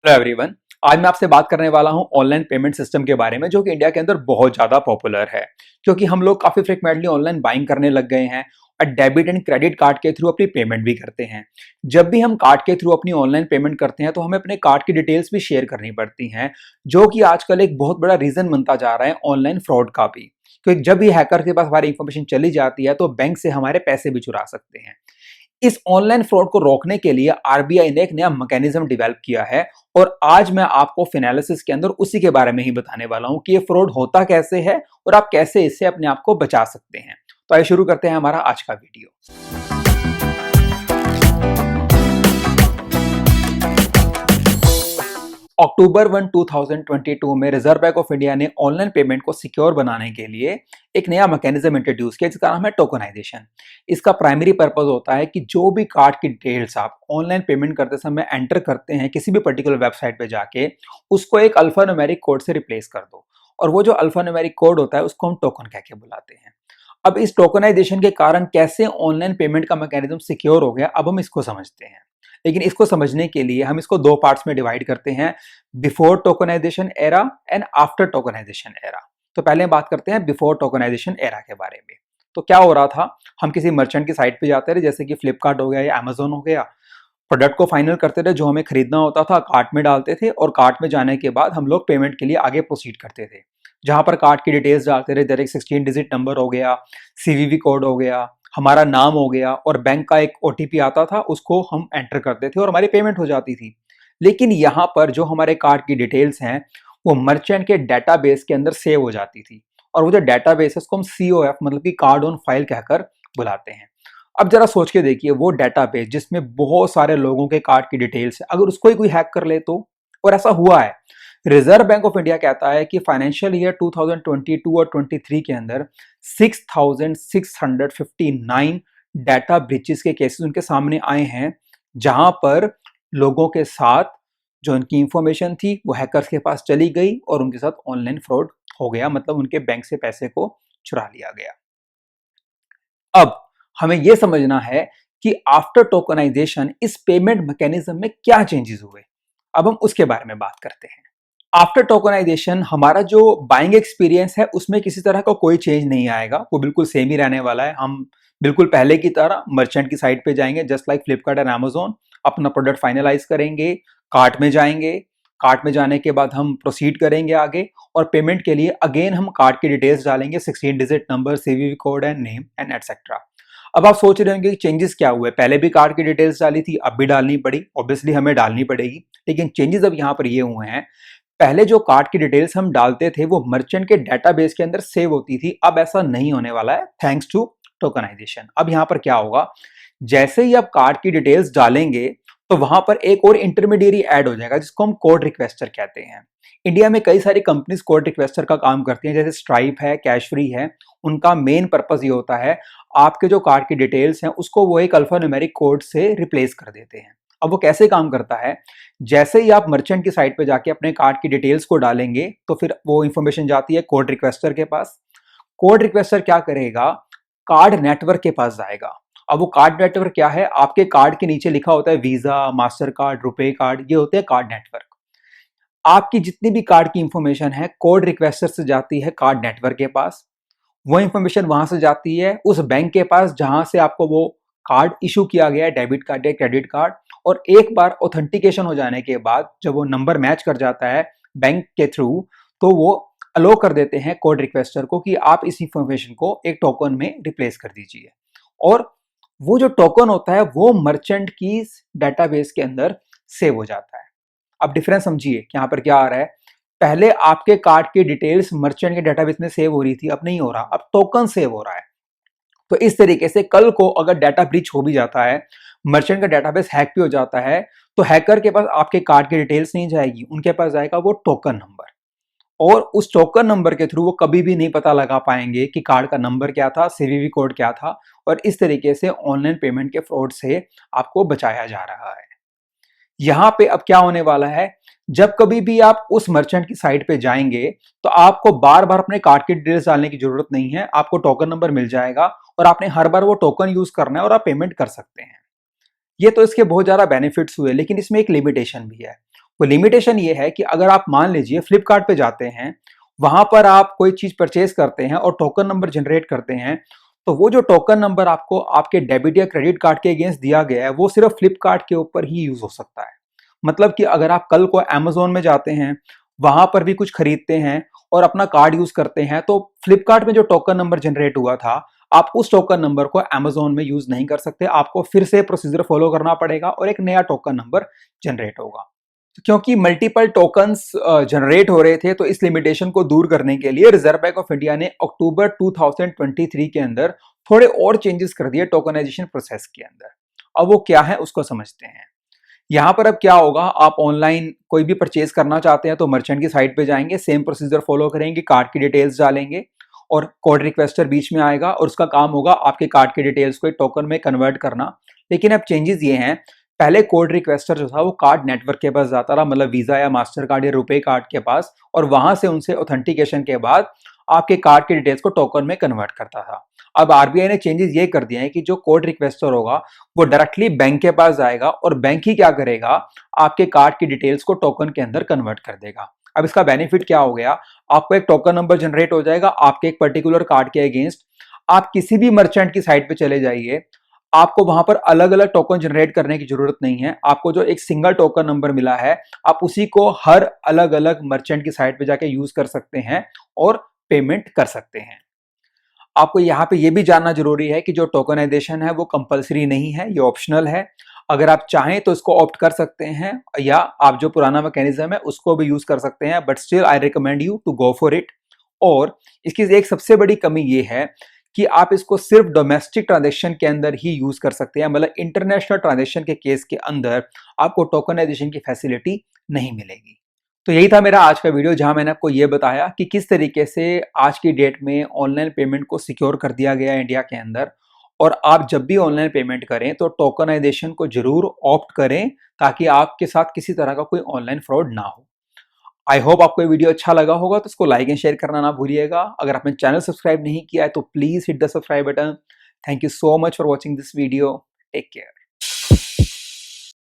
Hello everyone. आज मैं आपसे बात करने वाला हूं ऑनलाइन पेमेंट सिस्टम के बारे में, जो कि इंडिया के अंदर बहुत ज़्यादा पॉपुलर है, क्योंकि हम लोग काफ़ी फ्रिक्वेंटली ऑनलाइन बाइंग करने लग गए हैं और डेबिट एंड क्रेडिट कार्ड के थ्रू अपनी पेमेंट भी करते हैं। जब भी हम कार्ड के थ्रू अपनी ऑनलाइन पेमेंट करते हैं तो हमें अपने कार्ड की डिटेल्स भी शेयर करनी पड़ती हैं, जो कि आजकल एक बहुत बड़ा रीज़न बनता जा रहा है ऑनलाइन फ्रॉड का भी, क्योंकि जब भी हैकर के पास हमारी इंफॉर्मेशन चली जाती है तो बैंक से हमारे पैसे भी चुरा सकते हैं। इस ऑनलाइन फ्रॉड को रोकने के लिए आरबीआई ने एक नया मैकेनिज्म डेवलप किया है और आज मैं आपको फिनालिसिस के अंदर उसी के बारे में ही बताने वाला हूं कि ये फ्रॉड होता कैसे है और आप कैसे इससे अपने आप को बचा सकते हैं। तो आइए शुरू करते हैं हमारा आज का वीडियो। अक्टूबर 1, 2022 में रिजर्व बैंक ऑफ इंडिया ने ऑनलाइन पेमेंट को सिक्योर बनाने के लिए एक नया मैकेनिज्म इंट्रोड्यूस किया जिसका नाम है टोकनाइजेशन। इसका प्राइमरी पर्पस होता है कि जो भी कार्ड की डिटेल्स आप ऑनलाइन पेमेंट करते समय एंटर करते हैं किसी भी पर्टिकुलर वेबसाइट पे जाके, उसको एक अल्फान्यूमेरिक कोड से रिप्लेस कर दो, और वो जो अल्फान्यूमेरिक कोड होता है उसको हम टोकन कह के बुलाते हैं। अब इस टोकनाइजेशन के कारण कैसे ऑनलाइन पेमेंट का मैकेनिज्म सिक्योर हो गया, अब हम इसको समझते हैं। लेकिन इसको समझने के लिए हम इसको दो पार्ट्स में डिवाइड करते हैं, before tokenization era and after tokenization era. तो पहले बात करते हैं बिफोर टोकनाइजेशन एरा के बारे में। तो क्या हो रहा था, हम किसी मर्चेंट की साइट पे जाते रहे, जैसे कि फ्लिपकार्ट हो गया या अमेजोन हो गया, प्रोडक्ट को फाइनल करते थे, जो हमें खरीदना होता था कार्ट में डालते थे और कार्ट में जाने के बाद हम लोग पेमेंट के लिए आगे प्रोसीड करते थे, जहां पर कार्ड की डिटेल्स डालते रहे, जैसे 16 डिजिट नंबर हो गया, सीवीवी कोड हो गया, हमारा नाम हो गया और बैंक का एक ओटीपी आता था, उसको हम एंटर करते थे और हमारी पेमेंट हो जाती थी। लेकिन यहाँ पर जो हमारे कार्ड की डिटेल्स हैं वो मर्चेंट के डेटाबेस के अंदर सेव हो जाती थी, और वो जो डेटाबेस है उसको हम COF मतलब कि कार्ड ऑन फाइल कहकर बुलाते हैं। अब जरा सोच के देखिए, वो डेटाबेस जिसमें बहुत सारे लोगों के कार्ड की डिटेल्स है, अगर उसको ही कोई हैक कर ले तो, और ऐसा हुआ है। रिजर्व बैंक ऑफ इंडिया कहता है कि फाइनेंशियल ईयर 2022 और 23 के अंदर 6,659 डाटा ब्रीचेस के केसेस उनके सामने आए हैं, जहां पर लोगों के साथ जो उनकी इंफॉर्मेशन थी वो हैकर्स के पास चली गई और उनके साथ ऑनलाइन फ्रॉड हो गया, मतलब उनके बैंक से पैसे को चुरा लिया गया। अब हमें यह समझना है कि आफ्टर टोकनाइजेशन इस पेमेंट मैकेनिज्म में क्या चेंजेस हुए। अब हम उसके बारे में बात करते हैं। आफ्टर टोकनाइजेशन हमारा जो बाइंग एक्सपीरियंस है उसमें किसी तरह का कोई चेंज नहीं आएगा, वो बिल्कुल सेम ही रहने वाला है। हम बिल्कुल पहले की तरह मर्चेंट की साइट पे जाएंगे, just like Flipkart and Amazon, अपना प्रोडक्ट फाइनलाइज करेंगे, कार्ट में जाएंगे, कार्ट में जाने के बाद हम प्रोसीड करेंगे आगे और पेमेंट के लिए अगेन हम कार्ड की डिटेल्स डालेंगे, 16 digit number, CVV code and name and etcetera. अब आप सोच रहे होंगे कि चेंजेस क्या हुए, पहले भी कार्ड की डिटेल्स डाली थी, अब भी डालनी पड़ी, ऑब्वियसली हमें डालनी पड़ेगी। लेकिन चेंजेस अब यहाँ पर ये हुए हैं, पहले जो कार्ड की डिटेल्स हम डालते थे वो मर्चेंट के डेटाबेस के अंदर सेव होती थी, अब ऐसा नहीं होने वाला है थैंक्स टू टोकनाइजेशन। अब यहाँ पर क्या होगा, जैसे ही आप कार्ड की डिटेल्स डालेंगे तो वहां पर एक और इंटरमीडिएरी ऐड हो जाएगा जिसको हम कोड रिक्वेस्टर कहते हैं। इंडिया में कई सारी कंपनीज कोड रिक्वेस्टर का काम करती हैं, जैसे स्ट्राइप है, कैश फ्री है। उनका मेन पर्पस ये होता है आपके जो कार्ड की डिटेल्स हैं उसको वो एक अल्फान्यूमेरिक कोड से रिप्लेस कर देते हैं। अब वो कैसे काम करता है, जैसे ही आप मर्चेंट की साइट पे जाके अपने कार्ड की डिटेल्स को डालेंगे तो फिर वो इंफॉर्मेशन जाती है कोड रिक्वेस्टर के पास। कोड रिक्वेस्टर क्या करेगा, कार्ड नेटवर्क के पास जाएगा। अब वो कार्ड नेटवर्क क्या है, आपके कार्ड के नीचे लिखा होता है visa, master card, RuPay card, ये होते हैं कार्ड नेटवर्क। आपकी जितनी भी कार्ड की इंफॉर्मेशन है कोड रिक्वेस्टर से जाती है कार्ड नेटवर्क के पास, वो इंफॉर्मेशन वहां से जाती है उस बैंक के पास जहां से आपको वो कार्ड इशू किया गया है, डेबिट कार्ड या क्रेडिट कार्ड। और एक बार ऑथेंटिकेशन हो जाने के बाद जब वो नंबर मैच कर जाता है बैंक के थ्रू, तो वो अलो कर देते हैं कोड रिक्वेस्टर को कि आप इस इंफॉर्मेशन को एक टोकन में रिप्लेस कर दीजिए, और वो जो टोकन होता है वो मर्चेंट की डेटाबेस के अंदर सेव हो जाता है। अब डिफरेंस समझिए कि यहाँ पर क्या आ रहा है, पहले आपके कार्ड की डिटेल्स मर्चेंट के डेटाबेस में सेव हो रही थी, अब नहीं हो रहा, अब टोकन सेव हो रहा है। तो इस तरीके से कल को अगर डाटा ब्रीच हो भी जाता है, मर्चेंट का डेटाबेस हैक भी हो जाता है, तो हैकर के पास आपके कार्ड की डिटेल्स नहीं जाएगी, उनके पास जाएगा वो टोकन नंबर, और उस टोकन नंबर के थ्रू वो कभी भी नहीं पता लगा पाएंगे कि कार्ड का नंबर क्या था, सीवीवी कोड क्या था, और इस तरीके से ऑनलाइन पेमेंट के फ्रॉड से आपको बचाया जा रहा है। यहाँ पे अब क्या होने वाला है, जब कभी भी आप उस मर्चेंट की साइट पे जाएंगे तो आपको बार बार अपने कार्ड की डिटेल्स डालने की जरूरत नहीं है, आपको टोकन नंबर मिल जाएगा और आपने हर बार वो टोकन यूज करना है और आप पेमेंट कर सकते हैं। ये तो इसके बहुत ज्यादा बेनिफिट्स हुए, लेकिन इसमें एक लिमिटेशन भी है। वो लिमिटेशन ये है कि अगर आप मान लीजिए फ्लिपकार्ट पे जाते हैं, वहां पर आप कोई चीज परचेज करते हैं और टोकन नंबर जनरेट करते हैं, तो वो जो टोकन नंबर आपको आपके डेबिट या क्रेडिट कार्ड के अगेंस्ट दिया गया है वो सिर्फ फ्लिपकार्ट के ऊपर ही यूज हो सकता है। मतलब कि अगर आप कल को अमेजोन में जाते हैं, वहां पर भी कुछ खरीदते हैं और अपना कार्ड यूज करते हैं, तो फ्लिपकार्ट में जो टोकन नंबर जनरेट हुआ था, आप उस टोकन नंबर को अमेजोन में यूज नहीं कर सकते। आपको फिर से प्रोसीजर फॉलो करना पड़ेगा और एक नया टोकन नंबर जनरेट होगा। तो क्योंकि मल्टीपल टोकन्स जनरेट हो रहे थे, तो इस लिमिटेशन को दूर करने के लिए रिजर्व बैंक ऑफ इंडिया ने अक्टूबर 2023 के अंदर थोड़े और चेंजेस कर दिए टोकनाइजेशन प्रोसेस के अंदर। अब वो क्या है उसको समझते हैं। यहाँ पर अब क्या होगा, आप ऑनलाइन कोई भी परचेज करना चाहते हैं तो मर्चेंट की साइट पे जाएंगे, सेम प्रोसीजर फॉलो करेंगे, कार्ड की डिटेल्स डालेंगे और कोड रिक्वेस्टर बीच में आएगा और उसका काम होगा आपके कार्ड की डिटेल्स को टोकन में कन्वर्ट करना। लेकिन अब चेंजेस ये हैं, पहले कोड रिक्वेस्टर जो था वो कार्ड नेटवर्क के पास जाता रहा, मतलब वीजा या मास्टर कार्ड या रुपए कार्ड के पास, और वहां से उनसे ऑथेंटिकेशन के बाद आपके कार्ड की डिटेल्स को टोकन में कन्वर्ट करता था। अब आरबीआई ने चेंजेस ये कर दिए हैं कि जो कोड रिक्वेस्टर होगा वो डायरेक्टली बैंक के पास जाएगा और बैंक ही क्या करेगा, आपके कार्ड की डिटेल्स को टोकन के अंदर कन्वर्ट कर देगा। अब इसका बेनिफिट क्या हो गया, आपको एक टोकन नंबर जनरेट हो जाएगा आपके एक पर्टिकुलर कार्ड के अगेंस्ट। आप किसी भी मर्चेंट की साइट पे चले जाइए, आपको वहां पर अलग अलग टोकन जनरेट करने की जरूरत नहीं है। आपको जो एक सिंगल टोकन नंबर मिला है, आप उसी को हर अलग अलग मर्चेंट की साइट पे जाके यूज कर सकते हैं और पेमेंट कर सकते हैं। आपको यहाँ पे ये भी जानना जरूरी है कि जो टोकनाइजेशन है वो कंपलसरी नहीं है, ये ऑप्शनल है। अगर आप चाहें तो इसको ऑप्ट कर सकते हैं या आप जो पुराना मैकेनिज्म है उसको भी यूज कर सकते हैं, but still I recommend you to go for it. और इसकी एक सबसे बड़ी कमी ये है कि आप इसको सिर्फ डोमेस्टिक ट्रांजेक्शन के अंदर ही यूज कर सकते हैं, मतलब इंटरनेशनल ट्रांजेक्शन के केस के अंदर आपको टोकनाइजेशन की फैसिलिटी नहीं मिलेगी। तो यही था मेरा आज का वीडियो, जहां मैंने आपको ये बताया कि किस तरीके से आज की डेट में ऑनलाइन पेमेंट को सिक्योर कर दिया गया है इंडिया के अंदर। और आप जब भी ऑनलाइन पेमेंट करें तो टोकनाइजेशन को जरूर ऑप्ट करें, ताकि आपके साथ किसी तरह का कोई ऑनलाइन फ्रॉड ना हो। आई होप आपको ये वीडियो अच्छा लगा होगा, तो इसको लाइक एंड शेयर करना ना भूलिएगा। अगर आपने चैनल सब्सक्राइब नहीं किया है तो please hit the subscribe button. Thank you so much for watching this video. Take care.